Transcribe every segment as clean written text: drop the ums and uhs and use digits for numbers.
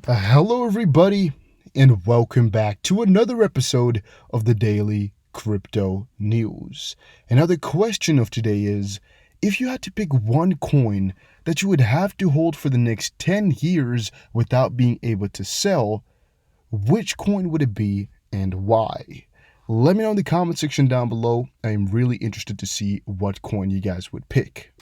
Hello, everybody, and welcome back to another episode of the Daily Crypto News. And now, the question of today is, if you had to pick one coin that you would have to hold for the next 10 years without being able to sell, which coin would it be and why? Let me know in the comment section down below. I am really interested to see what coin you guys would pick.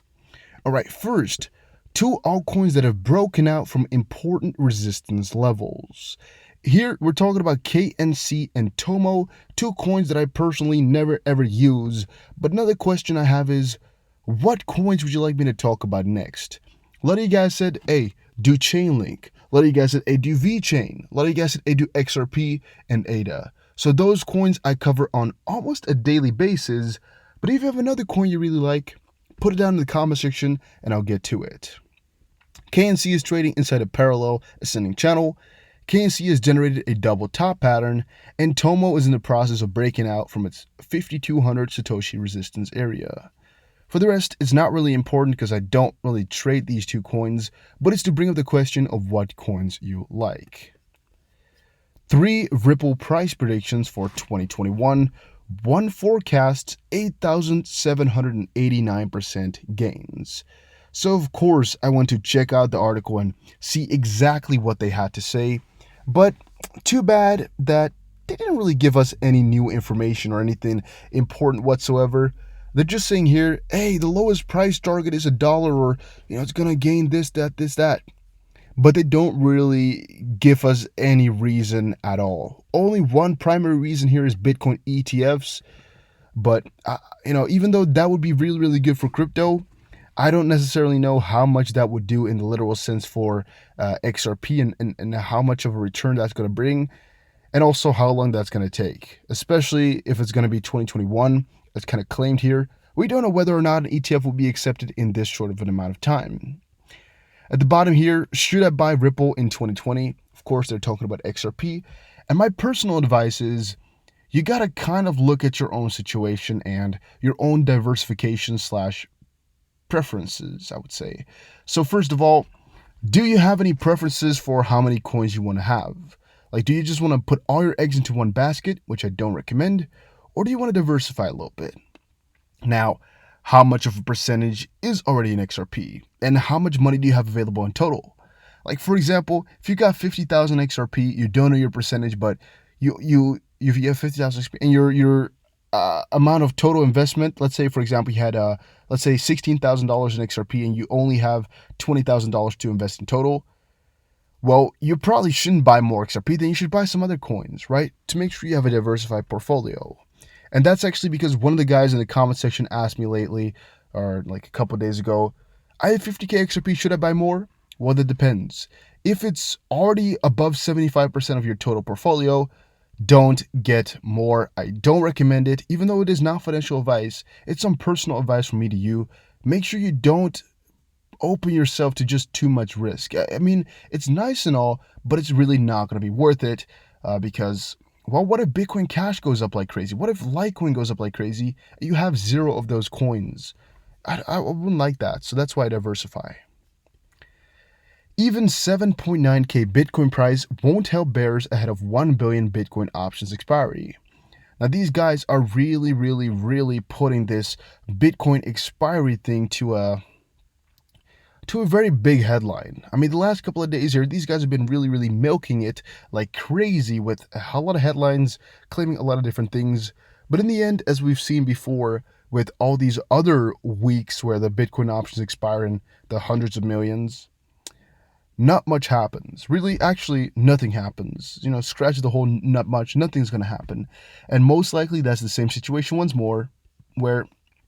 All right, first, two altcoins that have broken out from important resistance levels. Here, we're talking about KNC and Tomo, two coins that I personally never ever use. But another question I have is, what coins would you like me to talk about next? A lot of you guys said, hey, do Chainlink. A lot of you guys said, hey, do VeChain. A lot of you guys said, hey, do XRP and ADA. So those coins I cover on almost a daily basis. But if you have another coin you really like, put it down in the comment section and I'll get to it. KNC is trading inside a parallel ascending channel. KNC has generated a double top pattern, and Tomo is in the process of breaking out from its 5200 Satoshi resistance area. For the rest, it's not really important because I don't really trade these two coins, but it's to bring up the question of what coins you like. 3 Ripple price predictions for 2021. One forecasts 8,789% gains. So of course I went to check out the article and see exactly what they had to say, but too bad that they didn't really give us any new information or anything important whatsoever. They're just saying here, hey, the lowest price target is $1, or it's gonna gain this, that. But they don't really give us any reason at all. Only one primary reason here is Bitcoin ETFs. But, even though that would be really, really good for crypto, I don't necessarily know how much that would do in the literal sense for XRP and how much of a return that's going to bring, and also how long that's going to take, especially if it's going to be 2021, as kind of claimed here. We don't know whether or not an ETF will be accepted in this short of an amount of time. At the bottom here, should I buy Ripple in 2020? Of course, they're talking about XRP. And my personal advice is you got to kind of look at your own situation and your own diversification / preferences, I would say. So first of all, do you have any preferences for how many coins you want to have? Like, do you just want to put all your eggs into one basket, which I don't recommend, or do you want to diversify a little bit? Now, how much of a percentage is already in XRP, and how much money do you have available in total? Like, for example, if you got 50,000 XRP, you don't know your percentage, but you have 50,000 XRP, and your amount of total investment, let's say, for example, you had let's say $16,000 in XRP, and you only have $20,000 to invest in total. Well, you probably shouldn't buy more XRP, then you should buy some other coins, right? To make sure you have a diversified portfolio. And that's actually because one of the guys in the comment section asked me lately, or like a couple days ago, I have 50k XRP, should I buy more? Well, that depends. If it's already above 75% of your total portfolio, don't get more. I don't recommend it, even though it is not financial advice. It's some personal advice from me to you. Make sure you don't open yourself to just too much risk. I mean, it's nice and all, but it's really not going to be worth it because, well, what if Bitcoin Cash goes up like crazy? What if Litecoin goes up like crazy? You have 0 of those coins. I wouldn't like that, so that's why I diversify. Even 7.9k Bitcoin price won't help bears ahead of 1 billion Bitcoin options expiry. Now, these guys are really, really, really putting this Bitcoin expiry thing to a very big headline. I mean, the last couple of days here, these guys have been really, really milking it like crazy with a lot of headlines claiming a lot of different things. But in the end, as we've seen before with all these other weeks where the Bitcoin options expire in the hundreds of millions, not much happens. Really, actually, nothing happens. Scratch the whole not much, nothing's going to happen. And most likely that's the same situation once more, where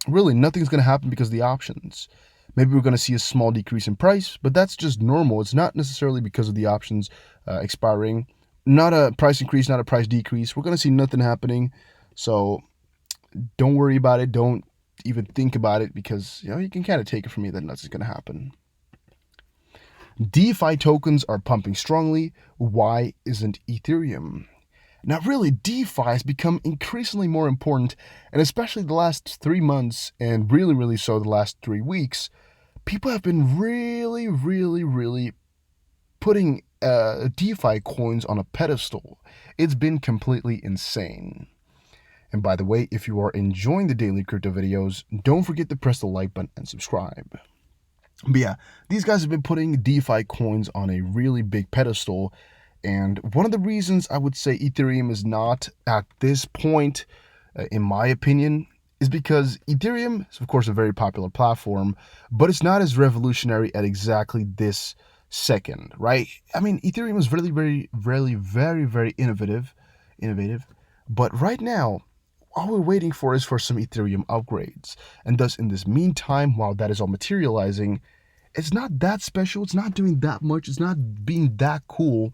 really nothing's going to happen because of the options. Maybe we're going to see a small decrease in price, but that's just normal. It's not necessarily because of the options expiring. Not a price increase, not a price decrease. We're going to see nothing happening. So don't worry about it. Don't even think about it because you can kind of take it from me that nothing's going to happen. DeFi tokens are pumping strongly. Why isn't Ethereum? Now, really, DeFi has become increasingly more important, and especially the last 3 months, and really, really so the last 3 weeks, people have been really, really, really putting DeFi coins on a pedestal. It's been completely insane. And by the way, if you are enjoying the daily crypto videos, don't forget to press the like button and subscribe. But yeah, these guys have been putting DeFi coins on a really big pedestal. And one of the reasons I would say Ethereum is not at this point, in my opinion, is because Ethereum is, of course, a very popular platform, but it's not as revolutionary at exactly this second, right? I mean, Ethereum is very innovative. But right now, all we're waiting for is for some Ethereum upgrades. And thus, in this meantime, while that is all materializing, it's not that special. It's not doing that much. It's not being that cool.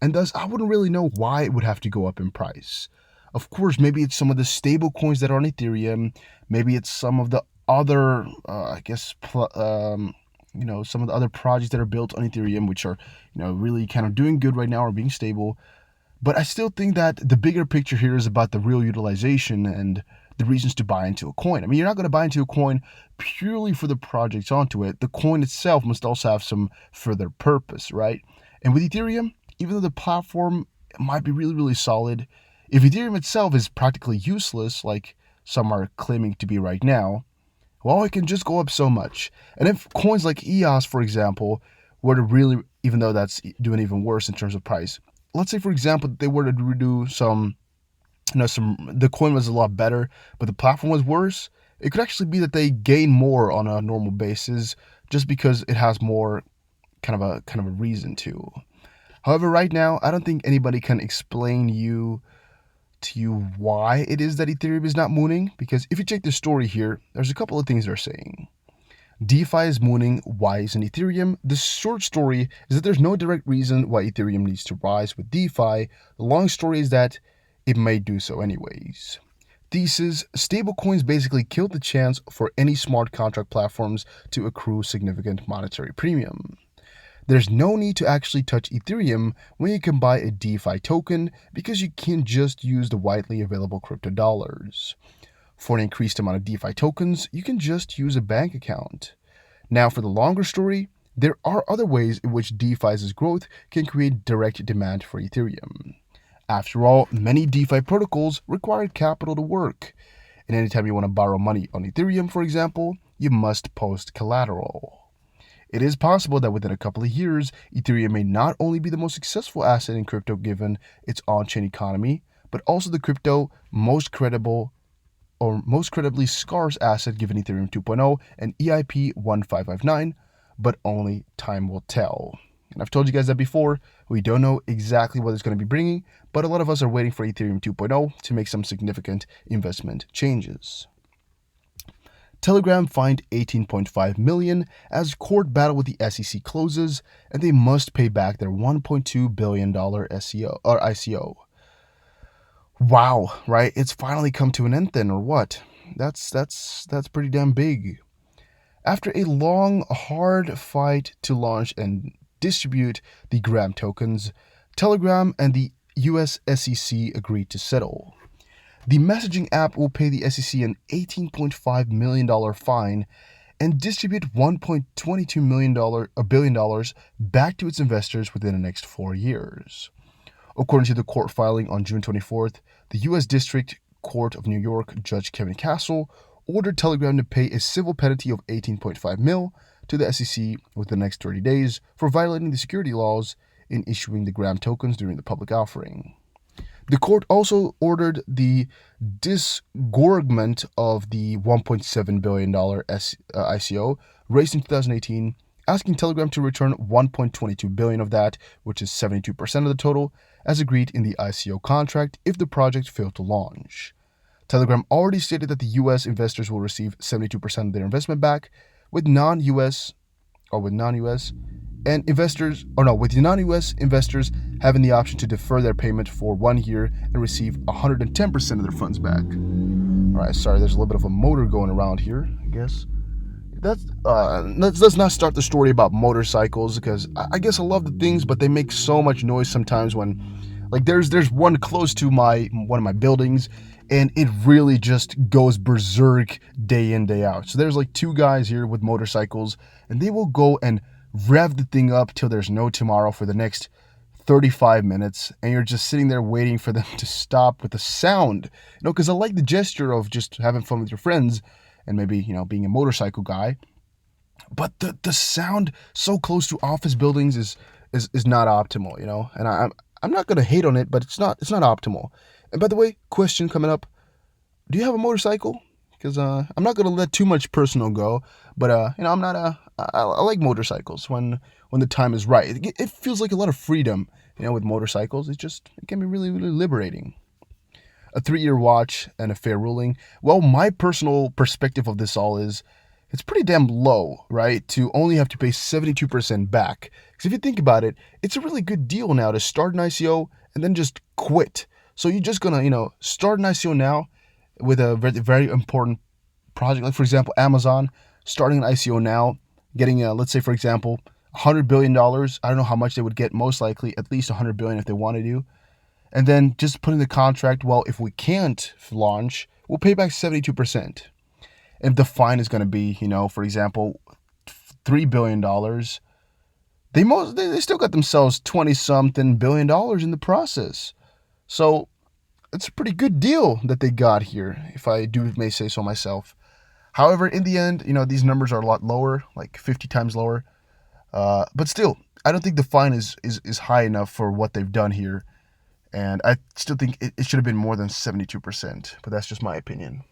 And thus, I wouldn't really know why it would have to go up in price. Of course, maybe it's some of the stable coins that are on Ethereum. Maybe it's some of the other, some of the other projects that are built on Ethereum, which are, really kind of doing good right now or being stable. But I still think that the bigger picture here is about the real utilization and the reasons to buy into a coin. I mean, you're not going to buy into a coin purely for the projects onto it. The coin itself must also have some further purpose, right? And with Ethereum, even though the platform might be really solid, if Ethereum itself is practically useless, like some are claiming to be right now, well, it can just go up so much. And if coins like EOS, for example, were to really, even though that's doing even worse in terms of price, let's say, for example, they were to do the coin was a lot better, but the platform was worse, it could actually be that they gain more on a normal basis just because it has more kind of a reason to. However, right now, I don't think anybody can explain to you why it is that Ethereum is not mooning, because if you check the story here, there's a couple of things they're saying. DeFi is mooning, why isn't Ethereum? The short story is that there's no direct reason why Ethereum needs to rise with DeFi. The long story is that it may do so anyways. Thesis: stablecoins basically killed the chance for any smart contract platforms to accrue significant monetary premium. There's no need to actually touch Ethereum when you can buy a DeFi token because you can just use the widely available crypto dollars. For an increased amount of DeFi tokens, you can just use a bank account. Now, for the longer story, there are other ways in which DeFi's growth can create direct demand for Ethereum. After all, many DeFi protocols require capital to work. And anytime you want to borrow money on Ethereum, for example, you must post collateral. It is possible that within a couple of years, Ethereum may not only be the most successful asset in crypto given its on-chain economy, but also the crypto most credibly scarce asset given Ethereum 2.0 and EIP 1559, but only time will tell. And I've told you guys that before, we don't know exactly what it's going to be bringing, but a lot of us are waiting for Ethereum 2.0 to make some significant investment changes. Telegram fined $18.5 million as court battle with the SEC closes, and they must pay back their $1.2 billion ICO. Wow, right? It's finally come to an end then, or what? That's pretty damn big. After a long, hard fight to launch and distribute the Gram tokens, Telegram and the US SEC agreed to settle. The messaging app will pay the SEC an $18.5 million fine and distribute $1.22 billion back to its investors within the next 4 years. According to the court filing on June 24th, the U.S. District Court of New York Judge Kevin Castle ordered Telegram to pay a civil penalty of $18.5 million to the SEC within the next 30 days for violating the security laws in issuing the Gram tokens during the public offering. The court also ordered the disgorgement of the $1.7 billion ICO raised in 2018, asking Telegram to return $1.22 billion of that, which is 72% of the total, as agreed in the ICO contract if the project failed to launch. Telegram already stated that the U.S. investors will receive 72% of their investment back, with non-U.S. investors having the option to defer their payment for 1 year and receive 110% of their funds back. All right, sorry, there's a little bit of a motor going around here, I guess. Let's not start the story about motorcycles, because I guess I love the things, but they make so much noise sometimes when, like, there's one close to one of my buildings, and it really just goes berserk day in, day out. So there's like two guys here with motorcycles, and they will go and rev the thing up till there's no tomorrow for the next 35 minutes, and you're just sitting there waiting for them to stop with the sound. Because I like the gesture of just having fun with your friends and maybe, being a motorcycle guy. But the sound so close to office buildings is not optimal, And I'm not gonna hate on it, but it's not optimal. And by the way, question coming up: do you have a motorcycle? Because I'm not gonna let too much personal go, but I'm not I like motorcycles when the time is right. It feels like a lot of freedom, with motorcycles. It can be really, really liberating. A 3-year watch and a fair ruling. Well, my personal perspective of this all is, it's pretty damn low, right? To only have to pay 72% back. Because if you think about it, it's a really good deal now to start an ICO and then just quit. So you're just gonna, start an ICO now with a very, very important project. Like, for example, Amazon starting an ICO now, getting, let's say, for example, $100 billion. I don't know how much they would get, most likely at least $100 billion if they wanted to. And then just put in the contract, well, if we can't launch, we'll pay back 72%. If the fine is going to be, for example, $3 billion, they still got themselves 20-something billion dollars in the process. So it's a pretty good deal that they got here, if I may say so myself. However, in the end, these numbers are a lot lower, like 50 times lower. But still, I don't think the fine is high enough for what they've done here. And I still think it should have been more than 72%, but that's just my opinion.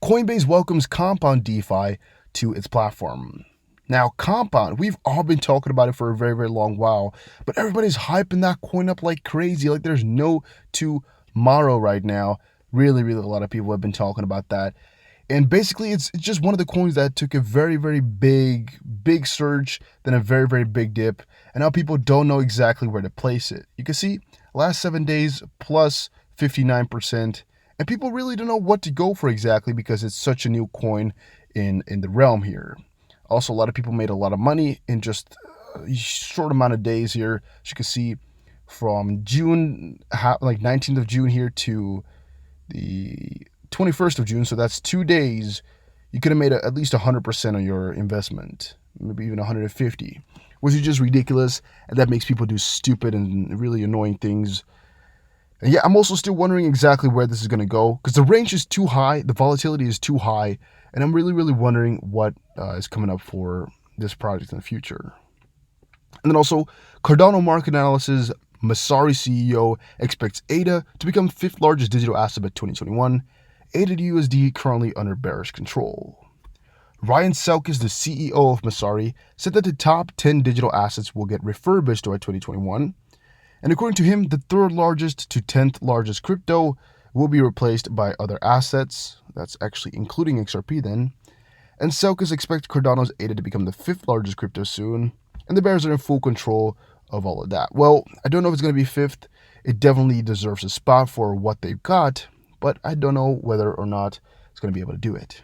Coinbase welcomes Compound DeFi to its platform. Now, Compound, we've all been talking about it for a very, very long while, but everybody's hyping that coin up like crazy, like there's no tomorrow right now. Really, really, a lot of people have been talking about that. And basically, it's just one of the coins that took a very, very big surge, then a very, very big dip, and now people don't know exactly where to place it. You can see last 7 days plus 59%, and people really don't know what to go for exactly because it's such a new coin in the realm here. Also, a lot of people made a lot of money in just a short amount of days here. As you can see, from June, like 19th of June here to the 21st of June, so that's 2 days, you could have made at least 100% on your investment, maybe even 150, which is just ridiculous, and that makes people do stupid and really annoying things. And yeah, I'm also still wondering exactly where this is going to go, because the range is too high, the volatility is too high, and I'm really, really wondering what is coming up for this project in the future. And then also, Cardano market analysis, Messari CEO expects ADA to become 5th largest digital asset by 2021. ADA USD currently under bearish control. Ryan Selkis, the CEO of Messari, said that the top 10 digital assets will get refurbished by 2021. And according to him, the 3rd largest to 10th largest crypto will be replaced by other assets. That's actually including XRP then. And Selkis expects Cardano's ADA to become the 5th largest crypto soon. And the bears are in full control of all of that. Well, I don't know if it's going to be 5th. It definitely deserves a spot for what they've got, but I don't know whether or not it's going to be able to do it.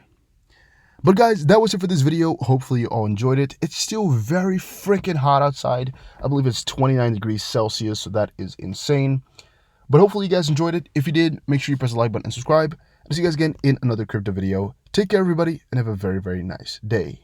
But guys, that was it for this video. Hopefully you all enjoyed it. It's still very freaking hot outside. I believe it's 29 degrees Celsius, so that is insane. But hopefully you guys enjoyed it. If you did, make sure you press the like button and subscribe. I'll see you guys again in another crypto video. Take care, everybody, and have a very, very nice day.